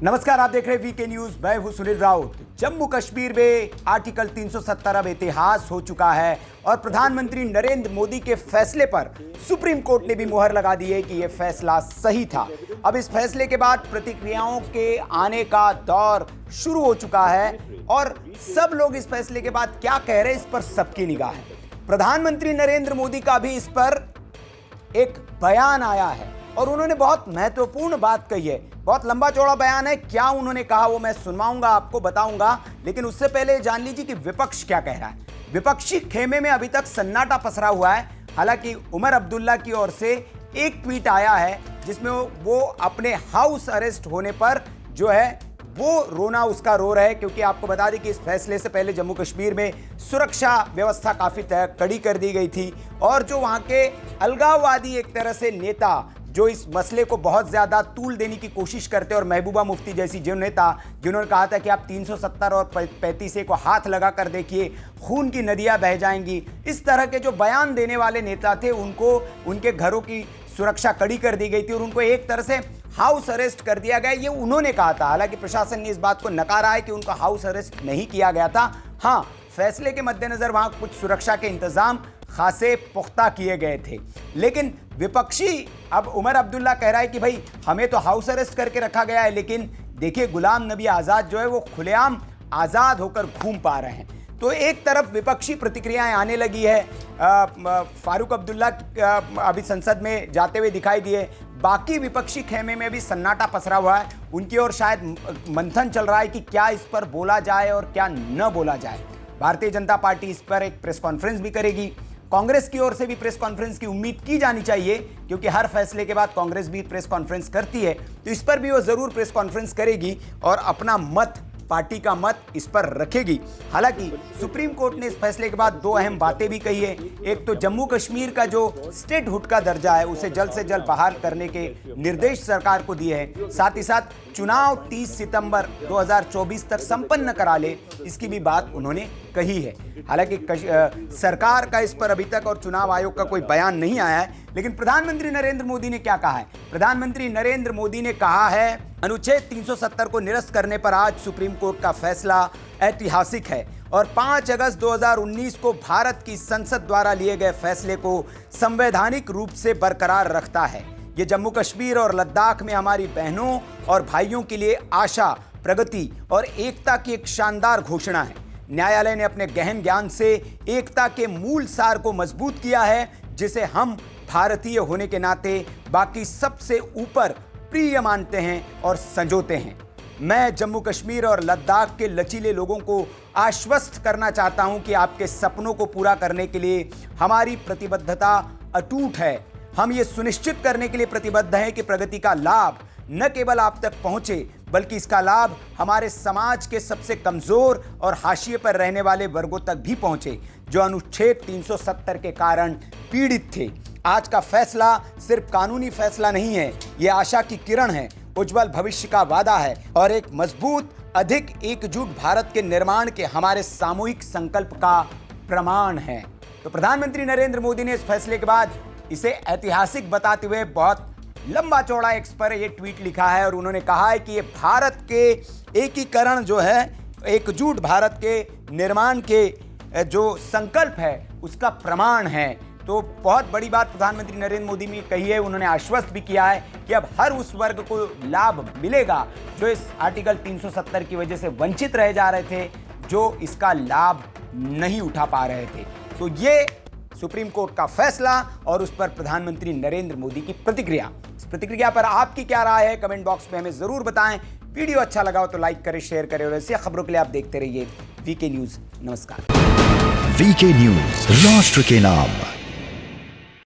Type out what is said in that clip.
नमस्कार, आप देख रहे हैं वीके न्यूज। मैं हूं सुनील राउत। जम्मू कश्मीर में आर्टिकल 370 अब इतिहास हो चुका है और प्रधानमंत्री नरेंद्र मोदी के फैसले पर सुप्रीम कोर्ट ने भी मुहर लगा दी है कि यह फैसला सही था। अब इस फैसले के बाद प्रतिक्रियाओं के आने का दौर शुरू हो चुका है और सब लोग इस फैसले के बाद क्या कह रहे हैं, इस पर सबकी निगाह है। प्रधानमंत्री नरेंद्र मोदी का भी इस पर एक बयान आया है और उन्होंने बहुत महत्वपूर्ण बात कही है। बहुत लंबा चौड़ा बयान है। क्या उन्होंने कहा वो मैं सुनवाऊंगा, आपको बताऊंगा, लेकिन उससे पहले जान लीजिए कि विपक्ष क्या कह रहा है। विपक्षी खेमे में अभी तक सन्नाटा पसरा हुआ है। हालांकि उमर अब्दुल्ला की ओर से एक ट्वीट आया है जिसमें वो अपने हाउस अरेस्ट होने पर जो है वो रोना उसका रो रहे हैं, क्योंकि आपको बता दें कि इस फैसले से पहले जम्मू कश्मीर में सुरक्षा व्यवस्था काफी कड़ी कर दी गई थी और जो वहां के अलगाववादी एक तरह से नेता जो इस मसले को बहुत ज्यादा तूल देने की कोशिश करते और महबूबा मुफ्ती जैसी जो नेता जिन्होंने कहा था कि आप 370 और 35 को हाथ लगा कर देखिए, खून की नदियां बह जाएंगी, इस तरह के जो बयान देने वाले नेता थे उनको उनके घरों की सुरक्षा कड़ी कर दी गई थी और उनको एक तरह से हाउस अरेस्ट कर दिया गया, ये उन्होंने कहा था। हालांकि प्रशासन ने इस बात को नकारा है कि उनका हाउस अरेस्ट नहीं किया गया था। हाँ, फैसले के मद्देनजर वहां कुछ सुरक्षा के इंतजाम खासे पुख्ता किए गए थे, लेकिन विपक्षी अब उमर अब्दुल्ला कह रहा है कि भाई हमें तो हाउस अरेस्ट करके रखा गया है, लेकिन देखिए गुलाम नबी आज़ाद जो है वो खुलेआम आज़ाद होकर घूम पा रहे हैं। तो एक तरफ विपक्षी प्रतिक्रियाएं आने लगी है। फारूक अब्दुल्ला अभी संसद में जाते हुए दिखाई दिए। बाकी विपक्षी खेमे में भी सन्नाटा पसरा हुआ है। उनकी ओर शायद मंथन चल रहा है कि क्या इस पर बोला जाए और क्या न बोला जाए। भारतीय जनता पार्टी इस पर एक प्रेस कॉन्फ्रेंस भी करेगी। कांग्रेस की ओर से भी प्रेस कॉन्फ्रेंस की उम्मीद की जानी चाहिए, क्योंकि हर फैसले के बाद कांग्रेस भी प्रेस कॉन्फ्रेंस करती है, तो इस पर भी वो जरूर प्रेस कॉन्फ्रेंस करेगी और अपना मत, पार्टी का मत इस पर रखेगी। हालांकि सुप्रीम कोर्ट ने इस फैसले के बाद दो अहम बातें भी कही है। एक तो जम्मू कश्मीर का जो स्टेटहुड का दर्जा है उसे जल्द से जल्द बहाल करने के निर्देश सरकार को दिए हैं। साथ ही साथ चुनाव 30 सितंबर 2024 तक संपन्न करा ले, इसकी भी बात उन्होंने कही है। हालांकि सरकार का इस पर अभी तक और चुनाव आयोग का कोई बयान नहीं आया है, लेकिन प्रधानमंत्री नरेंद्र मोदी ने क्या कहा है? प्रधानमंत्री नरेंद्र मोदी ने कहा है अनुच्छेद 370 को निरस्त करने पर आज सुप्रीम कोर्ट का फैसला ऐतिहासिक है और 5 अगस्त 2019 को भारत की संसद द्वारा लिए गए फैसले को संवैधानिक रूप से बरकरार रखता है। ये जम्मू कश्मीर और लद्दाख में हमारी बहनों और भाइयों के लिए आशा, प्रगति और एकता की एक शानदार घोषणा है। न्यायालय ने अपने गहन ज्ञान से एकता के मूल सार को मजबूत किया है, जिसे हम भारतीय होने के नाते बाकी सबसे ऊपर प्रिय मानते हैं और संजोते हैं। मैं जम्मू कश्मीर और लद्दाख के लचीले लोगों को आश्वस्त करना चाहता हूं कि आपके सपनों को पूरा करने के लिए हमारी प्रतिबद्धता अटूट है। हम ये सुनिश्चित करने के लिए प्रतिबद्ध हैं कि प्रगति का लाभ न केवल आप तक पहुंचे, बल्कि इसका लाभ हमारे समाज के सबसे कमजोर और हाशिए पर रहने वाले वर्गों तक भी पहुंचे, जो अनुच्छेद 370 के कारण पीड़ित थे। आज का फैसला सिर्फ कानूनी फैसला नहीं है, यह आशा की किरण है, उज्जवल भविष्य का वादा है और एक मजबूत, अधिक एकजुट भारत के निर्माण के हमारे सामूहिक संकल्प का प्रमाण है। तो प्रधानमंत्री नरेंद्र मोदी ने इस फैसले के बाद इसे ऐतिहासिक बताते हुए बहुत लंबा चौड़ा एक्स पर यह ट्वीट लिखा है और उन्होंने कहा है कि ये भारत के एकीकरण जो है, एकजुट भारत के निर्माण के जो संकल्प है उसका प्रमाण है। तो बहुत बड़ी बात प्रधानमंत्री नरेंद्र मोदी ने कही है। उन्होंने आश्वस्त भी किया है कि अब हर उस वर्ग को लाभ मिलेगा जो इस आर्टिकल 370 की वजह से वंचित रह जा रहे थे, जो इसका लाभ नहीं उठा पा रहे थे। तो ये सुप्रीम कोर्ट का फैसला और उस पर प्रधानमंत्री नरेंद्र मोदी की प्रतिक्रिया। इस प्रतिक्रिया पर आपकी क्या राय है, कमेंट बॉक्स में हमें जरूर बताएं। वीडियो अच्छा लगा हो तो लाइक करें, शेयर करें और ऐसी खबरों के लिए आप देखते रहिए वीके न्यूज। नमस्कार। वीके न्यूज, राष्ट्र के नाम।